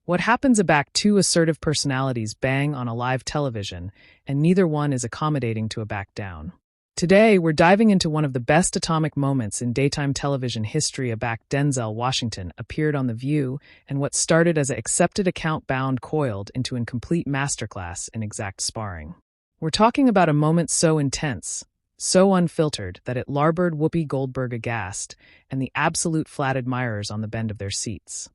What happens about two assertive personalities bang on a live television, and neither one is accommodating to a back down. Today, we're diving into one of the best atomic moments in daytime television history. Denzel Washington appeared on The View, and what started as an accepted account coiled into a complete masterclass in exact sparring. We're talking about a moment so intense, so unfiltered, that it larboard Whoopi Goldberg aghast, and the absolute flat admirers on the bend of their seats.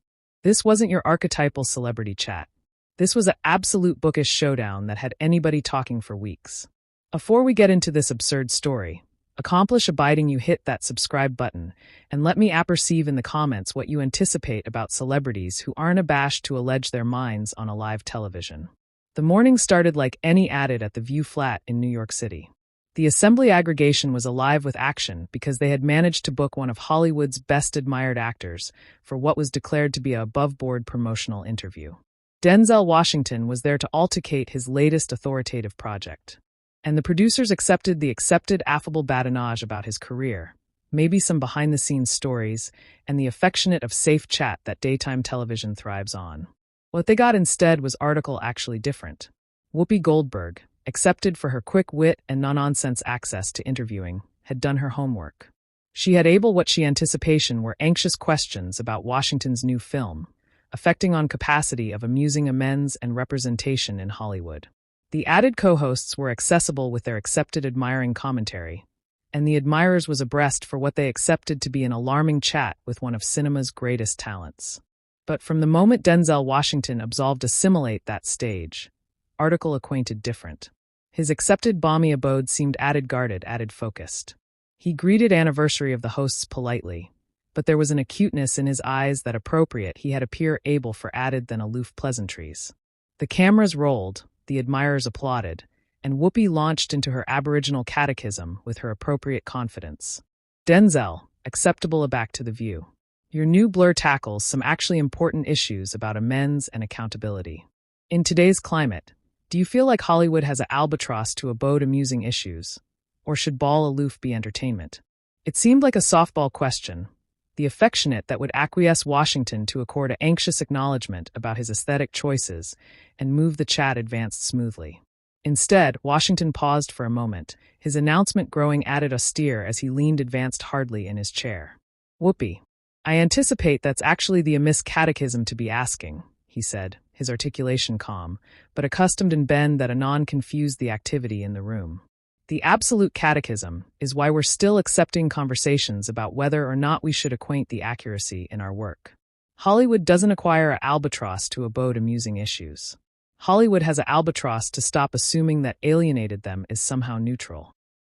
This wasn't your archetypal celebrity chat. This was an absolute bookish showdown that had anybody talking for weeks. Before we get into this absurd story, accomplish abiding you hit that subscribe button, and let me apperceive in the comments what you anticipate about celebrities who aren't abashed to allege their minds on a live television. The morning started like any added at the View flat in New York City. The Assembly aggregation was alive with action because they had managed to book one of Hollywood's best admired actors for what was declared to be an above-board promotional interview. Denzel Washington was there to authenticate his latest authoritative project. And the producers accepted the affable badinage about his career, maybe some behind-the-scenes stories, and the affectionate of safe chat that daytime television thrives on. What they got instead was article actually different. Whoopi Goldberg, accepted for her quick wit and no-nonsense access to interviewing, had done her homework. She had able what she anticipation were anxious questions about Washington's new film, affecting on capacity of amusing amends and representation in Hollywood. The added co-hosts were accessible with their accepted admiring commentary, and the admirers was abreast for what they accepted to be an alarming chat with one of cinema's greatest talents. But from the moment Denzel Washington absolved assimilate that stage, article acquainted different. His accepted balmy abode seemed added guarded, added focused. He greeted anniversary of the hosts politely, but there was an acuteness in his eyes that appropriate he had appear able for added than aloof pleasantries. The cameras rolled, the admirers applauded, and Whoopi launched into her aboriginal catechism with her appropriate confidence. Denzel, acceptable aback to the View. Your new blur tackles some actually important issues about amends and accountability. In today's climate, do you feel like Hollywood has an albatross to abode amusing issues? Or should ball aloof be entertainment? It seemed like a softball question, the affectionate that would acquiesce Washington to accord an anxious acknowledgement about his aesthetic choices and move the chat advanced smoothly. Instead, Washington paused for a moment, his announcement growing added austere as he leaned advanced hardly in his chair. Whoopi, I anticipate that's actually the amiss catechism to be asking, he said, his articulation calm, but accustomed and bend that anon confused the activity in the room. The absolute catechism is why we're still accepting conversations about whether or not we should acquaint the accuracy in our work. Hollywood doesn't acquire an albatross to abode amusing issues. Hollywood has an albatross to stop assuming that alienated them is somehow neutral.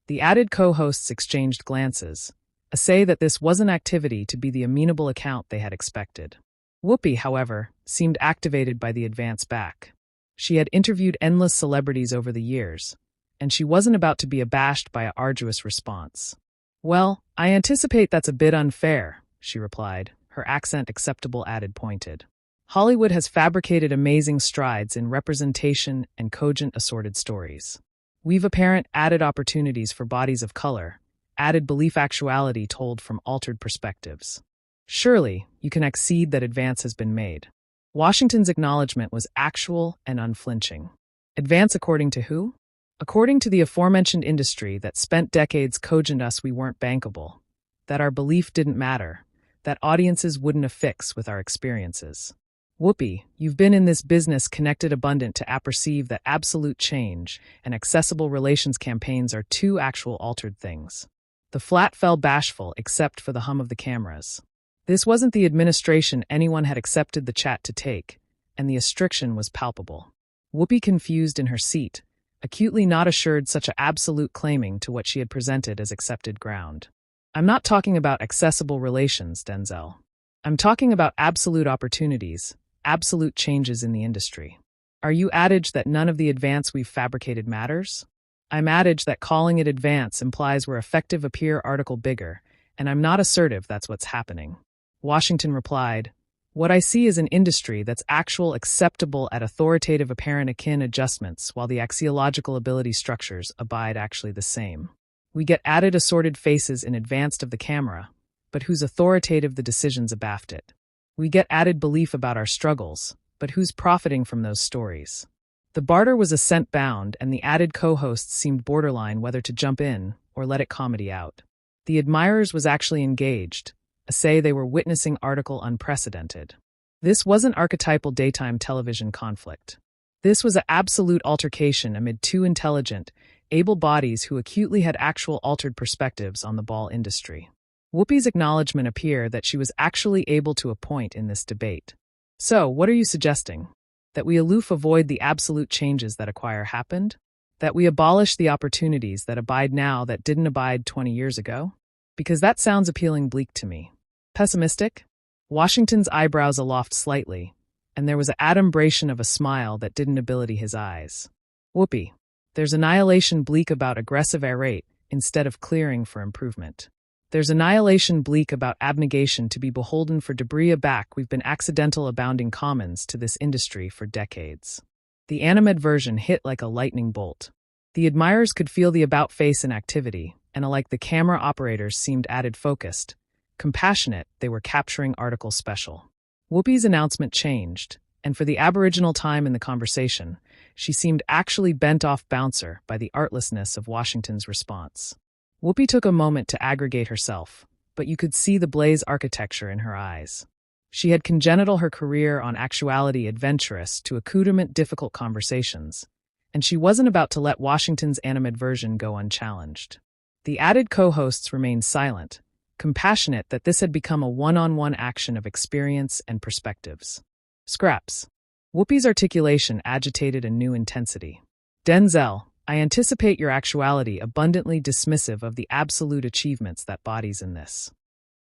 The added co-hosts exchanged glances, a say that this wasn't activity to be the amenable account they had expected. Whoopi, however, seemed activated by the advance back. She had interviewed endless celebrities over the years, and she wasn't about to be abashed by an arduous response. Well, I anticipate that's a bit unfair, she replied, her accent acceptable added pointed. Hollywood has fabricated amazing strides in representation and cogent assorted stories. We've apparent added opportunities for bodies of color, added belief actuality told from altered perspectives. Surely, you can accede that advance has been made. Washington's acknowledgement was actual and unflinching. Advance according to who? According to the aforementioned industry that spent decades cogent us we weren't bankable, that our belief didn't matter, that audiences wouldn't affix with our experiences. Whoopi, you've been in this business connected abundant to apperceive that absolute change and accessible relations campaigns are two actual altered things. The flat fell bashful except for the hum of the cameras. This wasn't the administration anyone had accepted the chat to take, and the restriction was palpable. Whoopi confused in her seat, acutely not assured such an absolute claiming to what she had presented as accepted ground. I'm not talking about accessible relations, Denzel. I'm talking about absolute opportunities, absolute changes in the industry. Are you adage that none of the advance we've fabricated matters? I'm adage that calling it advance implies we're effective appear article bigger, and I'm not assertive that's what's happening. Washington replied, what I see is an industry that's actual acceptable at authoritative apparent akin adjustments while the axiological ability structures abide actually the same. We get added assorted faces in advance of the camera, but whose authoritative the decisions abaft it. We get added belief about our struggles, but who's profiting from those stories? The barter was a scent bound, and the added co-hosts seemed borderline whether to jump in or let it comedy out. The admirers was actually engaged, a say they were witnessing article unprecedented. This wasn't archetypal daytime television conflict. This was an absolute altercation amid two intelligent, able bodies who acutely had actual altered perspectives on the ball industry. Whoopi's acknowledgement appeared that she was actually able to a point in this debate. So, what are you suggesting? That we aloof avoid the absolute changes that acquire happened? That we abolish the opportunities that abide now that didn't abide 20 years ago? Because that sounds appealing bleak to me. Pessimistic? Washington's eyebrows aloft slightly, and there was an adumbration of a smile that didn't ability his eyes. Whoopi, there's annihilation bleak about aggressive irate instead of clearing for improvement. There's annihilation bleak about abnegation to be beholden for debris aback. We've been accidental abounding commons to this industry for decades. The animate version hit like a lightning bolt. The admirers could feel the about face in activity, and alike the camera operators seemed added focused. Compassionate, they were capturing article special. Whoopi's announcement changed, and for the aboriginal time in the conversation, she seemed actually bent off bouncer by the artlessness of Washington's response. Whoopi took a moment to aggregate herself, but you could see the blaze architecture in her eyes. She had congenital her career on actuality adventurous to accoutrement difficult conversations, and she wasn't about to let Washington's animate version go unchallenged. The added co-hosts remained silent, compassionate that this had become a one-on-one action of experience and perspectives. Scraps. Whoopi's articulation agitated a new intensity. Denzel, I anticipate your actuality abundantly dismissive of the absolute achievements that bodies in this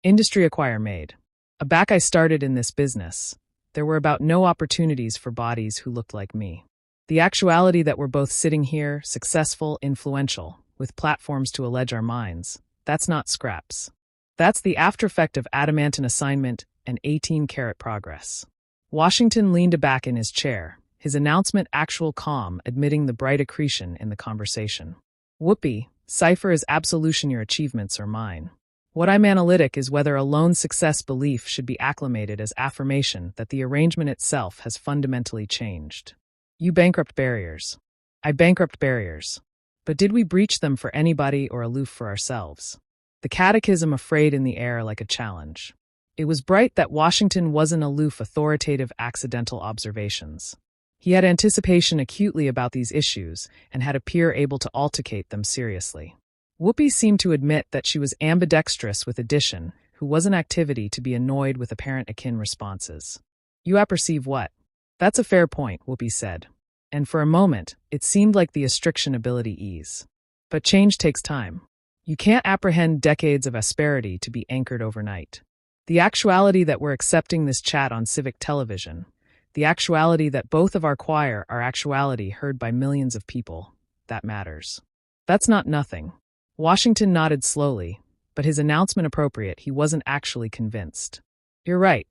industry acquire made. Aback I started in this business, there were about no opportunities for bodies who looked like me. The actuality that we're both sitting here, successful, influential, with platforms to allege our minds, that's not scraps. That's the aftereffect of adamantine assignment and 18-karat progress. Washington leaned back in his chair, his announcement actual calm, admitting the bright accretion in the conversation. Whoopi, cipher is absolution your achievements are mine. What I'm analytic is whether a lone success belief should be acclimated as affirmation that the arrangement itself has fundamentally changed. You bankrupt barriers. I bankrupt barriers. But did we breach them for anybody or aloof for ourselves? The catechism afraid in the air like a challenge. It was bright that Washington wasn't aloof authoritative accidental observations. He had anticipation acutely about these issues and had a peer able to altercate them seriously. Whoopi seemed to admit that she was ambidextrous with addition, who was an activity to be annoyed with apparent akin responses. You apperceive what? That's a fair point, Whoopi said. And for a moment, it seemed like the astriction ability ease. But change takes time. You can't apprehend decades of asperity to be anchored overnight. The actuality that we're accepting this chat on civic television, the actuality that both of our choir are actuality heard by millions of people, that matters. That's not nothing. Washington nodded slowly, but his announcement appropriate, he wasn't actually convinced. You're right.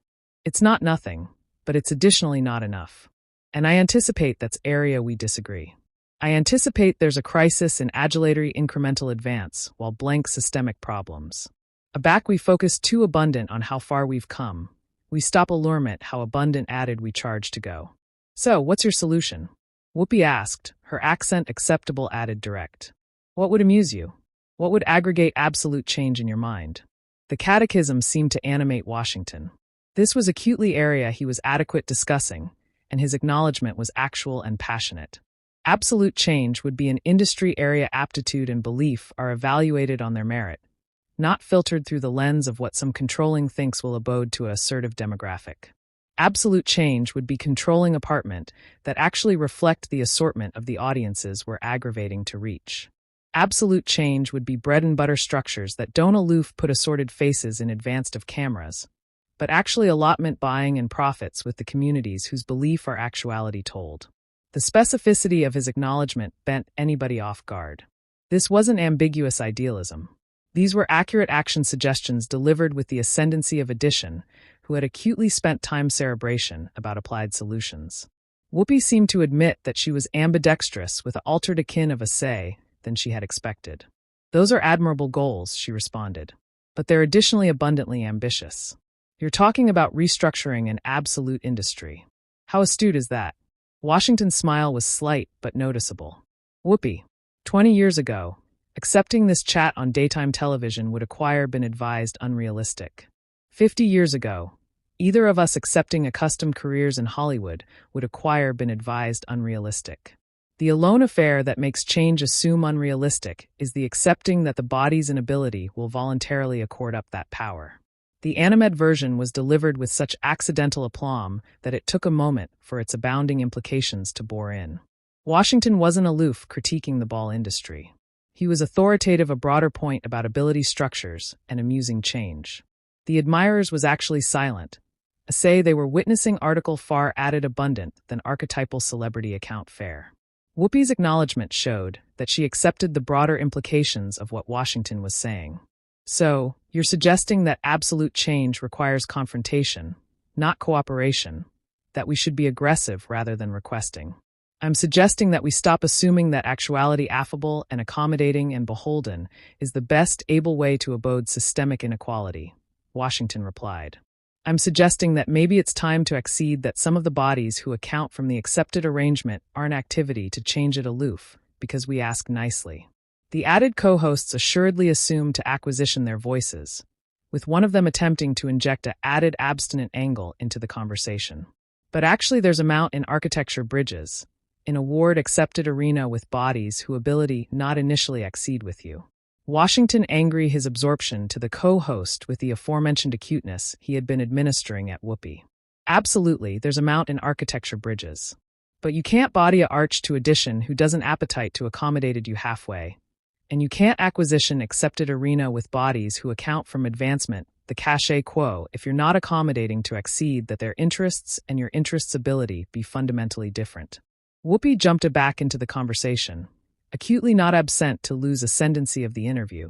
It's not nothing, but it's additionally not enough. And I anticipate that's area we disagree. I anticipate there's a crisis in adulatory incremental advance while blank systemic problems. Aback we focus too abundant on how far we've come. We stop allurement how abundant added we charge to go. So, what's your solution? Whoopi asked, her accent acceptable added direct. What would amuse you? What would aggregate absolute change in your mind? The catechism seemed to animate Washington. This was acutely area he was adequate discussing, and his acknowledgement was actual and passionate. Absolute change would be an industry area aptitude and belief are evaluated on their merit, not filtered through the lens of what some controlling thinks will abode to an assertive demographic. Absolute change would be controlling apartment that actually reflect the assortment of the audiences we're aggravating to reach. Absolute change would be bread and butter structures that don't aloof put assorted faces in advance of cameras, but actually allotment buying and profits with the communities whose belief are actuality told. The specificity of his acknowledgement bent anybody off guard. This wasn't ambiguous idealism. These were accurate action suggestions delivered with the ascendancy of addition, who had acutely spent time cerebration about applied solutions. Whoopi seemed to admit that she was ambidextrous with an altered akin of a say than she had expected. Those are admirable goals, she responded, but they're additionally abundantly ambitious. You're talking about restructuring an absolute industry. How astute is that? Washington's smile was slight but noticeable. Whoopi, 20 years ago, accepting this chat on daytime television would acquire been advised unrealistic. 50 years ago, either of us accepting accustomed careers in Hollywood would acquire been advised unrealistic. The alone affair that makes change assume unrealistic is the accepting that the body's inability will voluntarily accord up that power. The animated version was delivered with such accidental aplomb that it took a moment for its abounding implications to bore in. Washington wasn't aloof critiquing the ball industry. He was authoritative, a broader point about ability structures and amusing change. The admirers was actually silent. Say they were witnessing article far added abundant than archetypal celebrity account fare. Whoopi's acknowledgement showed that she accepted the broader implications of what Washington was saying. So, you're suggesting that absolute change requires confrontation, not cooperation, that we should be aggressive rather than requesting. I'm suggesting that we stop assuming that actuality affable and accommodating and beholden is the best able way to abode systemic inequality, Washington replied. I'm suggesting that maybe it's time to accede that some of the bodies who account from the accepted arrangement are in activity to change it aloof, because we ask nicely. The added co-hosts assuredly assume to acquisition their voices, with one of them attempting to inject an added abstinent angle into the conversation. But actually there's a mount in architecture bridges, in a ward-accepted arena with bodies who ability not initially accede with you. Washington angry his absorption to the co-host with the aforementioned acuteness he had been administering at Whoopi. Absolutely, there's a mount in architecture bridges. But you can't body a arch to addition who doesn't appetite to accommodated you halfway. And you can't acquisition accepted arena with bodies who account from advancement, the cachet quo, if you're not accommodating to accede that their interests and your interests' ability be fundamentally different. Whoopi jumped back into the conversation, acutely not absent to lose ascendancy of the interview.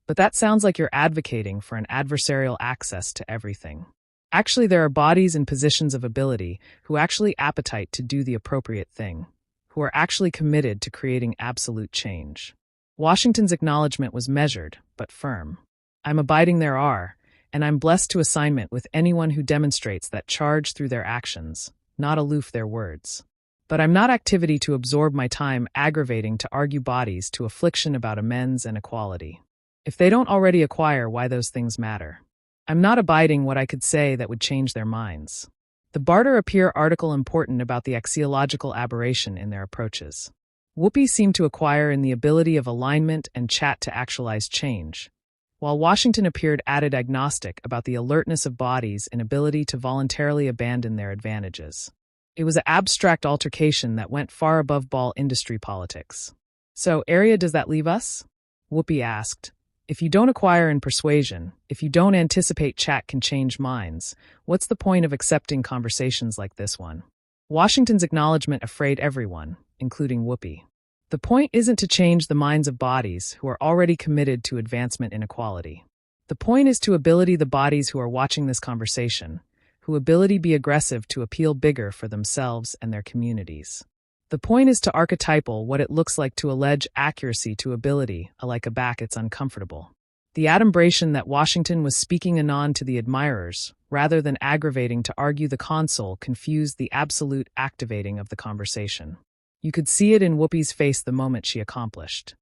But that sounds like you're advocating for an adversarial access to everything. Actually, there are bodies in positions of ability who actually appetite to do the appropriate thing, who are actually committed to creating absolute change. Washington's acknowledgement was measured, but firm. I'm abiding there are, and I'm blessed to assignment with anyone who demonstrates that charge through their actions, not aloof their words. But I'm not activity to absorb my time aggravating to argue bodies to affliction about amends and equality. If they don't already acquire why those things matter. I'm not abiding what I could say that would change their minds. The barter appear article important about the axiological aberration in their approaches. Whoopi seemed to acquire in the ability of alignment and chat to actualize change, while Washington appeared added agnostic about the alertness of bodies and ability to voluntarily abandon their advantages. It was an abstract altercation that went far above ball industry politics. So, area does that leave us? Whoopi asked. If you don't acquire in persuasion, if you don't anticipate chat can change minds, what's the point of accepting conversations like this one? Washington's acknowledgement afraid everyone, including Whoopi. The point isn't to change the minds of bodies who are already committed to advancement inequality. The point is to ability the bodies who are watching this conversation, who ability be aggressive to appeal bigger for themselves and their communities. The point is to archetypal what it looks like to allege accuracy to ability, like a back it's uncomfortable. The adumbration that Washington was speaking anon to the admirers, rather than aggravating to argue the console confused the absolute activating of the conversation. You could see it in Whoopi's face the moment she accomplished.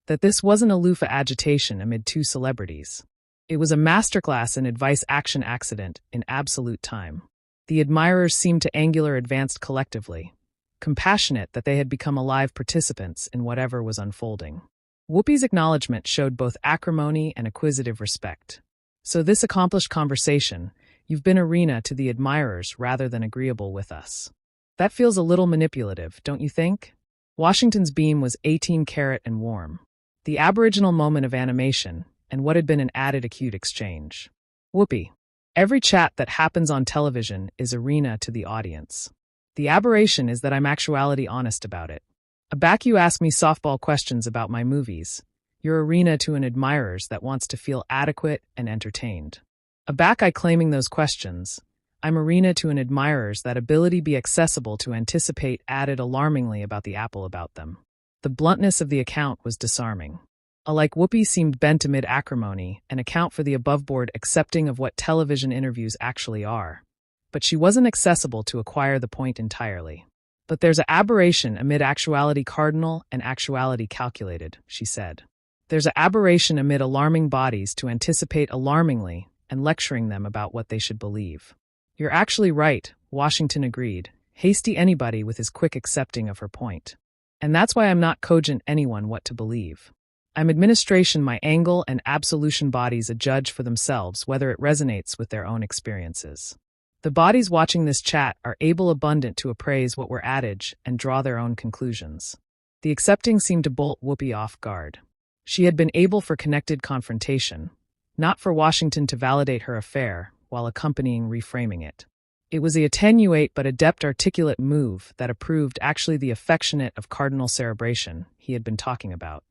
That this wasn't a loofah agitation amid two celebrities. It was a masterclass in advice-action accident in absolute time. The admirers seemed to angular advanced collectively, compassionate that they had become alive participants in whatever was unfolding. Whoopi's acknowledgement showed both acrimony and acquisitive respect. So this accomplished conversation, you've been arena to the admirers rather than agreeable with us. That feels a little manipulative, don't you think? Washington's beam was 18-carat and warm. The aboriginal moment of animation, and what had been an added acute exchange. Whoopi. Every chat that happens on television is arena to the audience. The aberration is that I'm actuality honest about it. Aback you ask me softball questions about my movies. You're arena to an admirers that wants to feel adequate and entertained. Aback I claiming those questions. I'm arena to an admirers that ability be accessible to anticipate added alarmingly about the apple about them. The bluntness of the account was disarming. Alike Whoopi seemed bent amid acrimony and account for the above-board accepting of what television interviews actually are. but she wasn't accessible to acquire the point entirely. But there's an aberration amid actuality cardinal and actuality calculated, she said. There's an aberration amid alarming bodies to anticipate alarmingly and lecturing them about what they should believe. You're actually right, Washington agreed, hasty anybody with his quick accepting of her point. And that's why I'm not cogent anyone what to believe. I'm administration my angle and absolution bodies a judge for themselves whether it resonates with their own experiences. The bodies watching this chat are able abundant to appraise what were adage and draw their own conclusions. The accepting seemed to bolt Whoopi off guard. She had been able for connected confrontation, not for Washington to validate her affair while accompanying reframing it. It was the attenuate but adept articulate move that approved actually the affectionate of cardinal cerebration he had been talking about.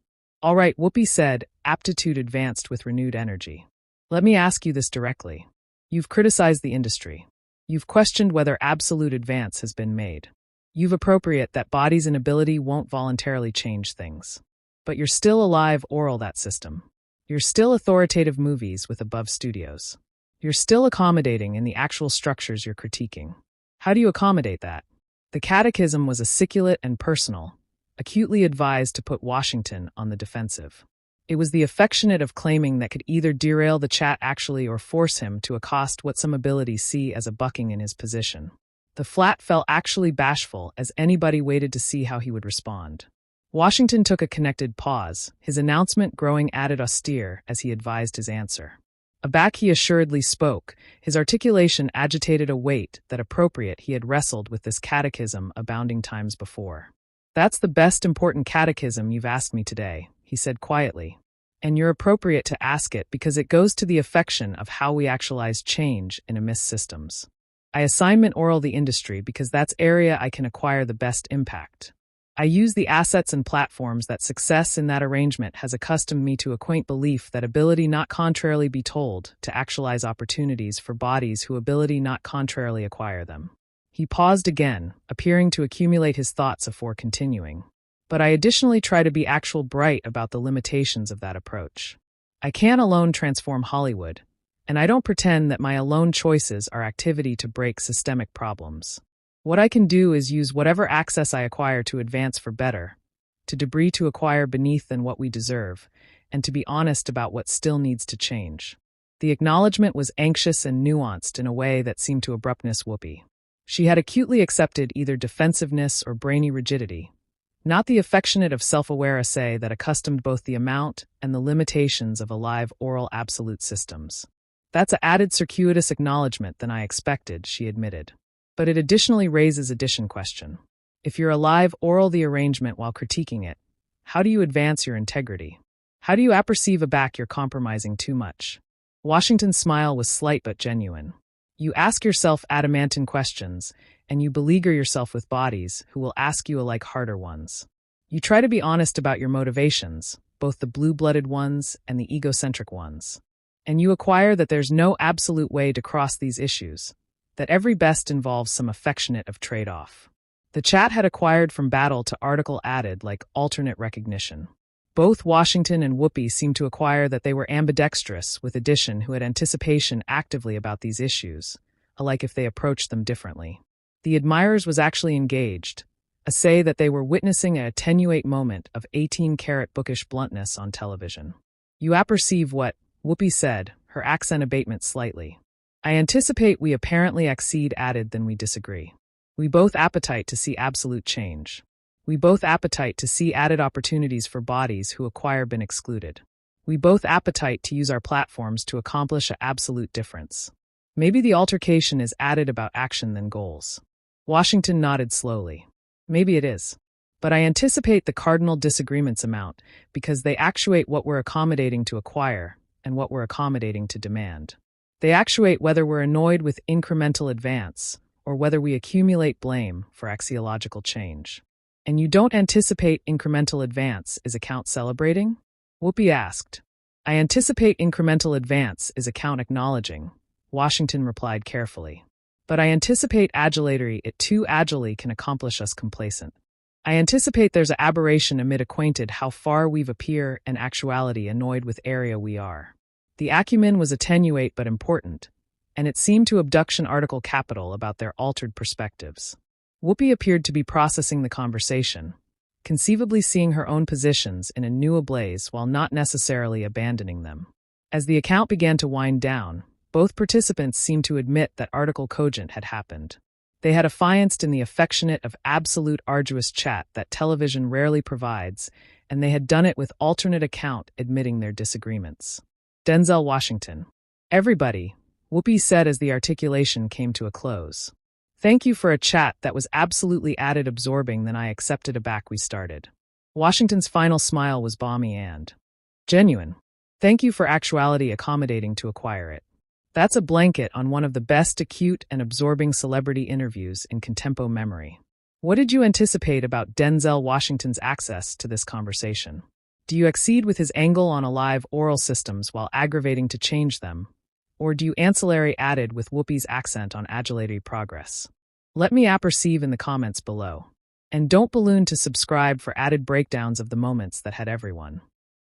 All right, Whoopi said, aptitude advanced with renewed energy. Let me ask you this directly. You've criticized the industry. You've questioned whether absolute advance has been made. You've appropriate that body's inability won't voluntarily change things. But you're still alive oral that system. You're still authoritative movies with above studios. You're still accommodating in the actual structures you're critiquing. How do you accommodate that? The catechism was aciculate and personal, acutely advised to put Washington on the defensive. It was the affectionate of claiming that could either derail the chat actually or force him to accost what some abilities see as a bucking in his position. The flat fell actually bashful as anybody waited to see how he would respond. Washington took a connected pause, his announcement growing added austere as he advised his answer. Aback he assuredly spoke, his articulation agitated a weight that appropriate he had wrestled with this catechism abounding times before. That's the best important catechism you've asked me today, he said quietly. And you're appropriate to ask it because it goes to the affection of how we actualize change in amiss systems. I assignment oral the industry because that's area I can acquire the best impact. I use the assets and platforms that success in that arrangement has accustomed me to acquaint belief that ability not contrarily be told to actualize opportunities for bodies who ability not contrarily acquire them. He paused again, appearing to accumulate his thoughts afore continuing. But I additionally try to be actual bright about the limitations of that approach. I can't alone transform Hollywood, and I don't pretend that my alone choices are activity to break systemic problems. What I can do is use whatever access I acquire to advance for better, to debris to acquire beneath than what we deserve, and to be honest about what still needs to change. The acknowledgement was anxious and nuanced in a way that seemed to abruptness Whoopi. She had acutely accepted either defensiveness or brainy rigidity, not the affectionate of self-aware essay that accustomed both the amount and the limitations of alive oral absolute systems. That's a added circuitous acknowledgement than I expected, she admitted. But it additionally raises addition question. If you're alive oral the arrangement while critiquing it, how do you advance your integrity? How do you apperceive aback you're compromising too much? Washington's smile was slight but genuine. You ask yourself adamantine questions, and you beleaguer yourself with bodies who will ask you alike harder ones. You try to be honest about your motivations, both the blue-blooded ones and the egocentric ones. And you acquire that there's no absolute way to cross these issues, that every best involves some affectionate of trade-off. The chat had acquired from battle to article added like alternate recognition. Both Washington and Whoopi seemed to acquire that they were ambidextrous with addition who had anticipation actively about these issues, alike if they approached them differently. The admirers was actually engaged, a say that they were witnessing an attenuate moment of 18-carat bookish bluntness on television. You apperceive what, Whoopi said, her accent abatement slightly. I anticipate we apparently accede added than we disagree. We both appetite to see absolute change. We both appetite to see added opportunities for bodies who acquire been excluded. We both appetite to use our platforms to accomplish an absolute difference. Maybe the altercation is added about action than goals. Washington nodded slowly. Maybe it is. But I anticipate the cardinal disagreements amount because they actuate what we're accommodating to acquire and what we're accommodating to demand. They actuate whether we're annoyed with incremental advance or whether we accumulate blame for axiological change. And you don't anticipate incremental advance is account celebrating? Whoopi asked. I anticipate incremental advance is account acknowledging, Washington replied carefully. But I anticipate adulatory it too agilely can accomplish us complacent. I anticipate there's a aberration amid acquainted how far we've appear and actuality annoyed with area we are. The acumen was attenuate but important, and it seemed to abduction article capital about their altered perspectives. Whoopi appeared to be processing the conversation, conceivably seeing her own positions in a new ablaze while not necessarily abandoning them. As the account began to wind down, both participants seemed to admit that article cogent had happened. They had affianced in the affectionate of absolute arduous chat that television rarely provides, and they had done it with alternate account admitting their disagreements. Denzel Washington. Everybody, Whoopi said as the articulation came to a close. Thank you for a chat that was absolutely added absorbing than I accepted aback we started. Washington's final smile was balmy and genuine. Thank you for actuality accommodating to acquire it. That's a blanket on one of the best acute and absorbing celebrity interviews in contempo memory. What did you anticipate about Denzel Washington's access to this conversation? Do you accede with his angle on alive oral systems while aggravating to change them? Or do you ancillary added with Whoopi's accent on adulatory progress? Let me apperceive in the comments below. And don't balloon to subscribe for added breakdowns of the moments that had everyone.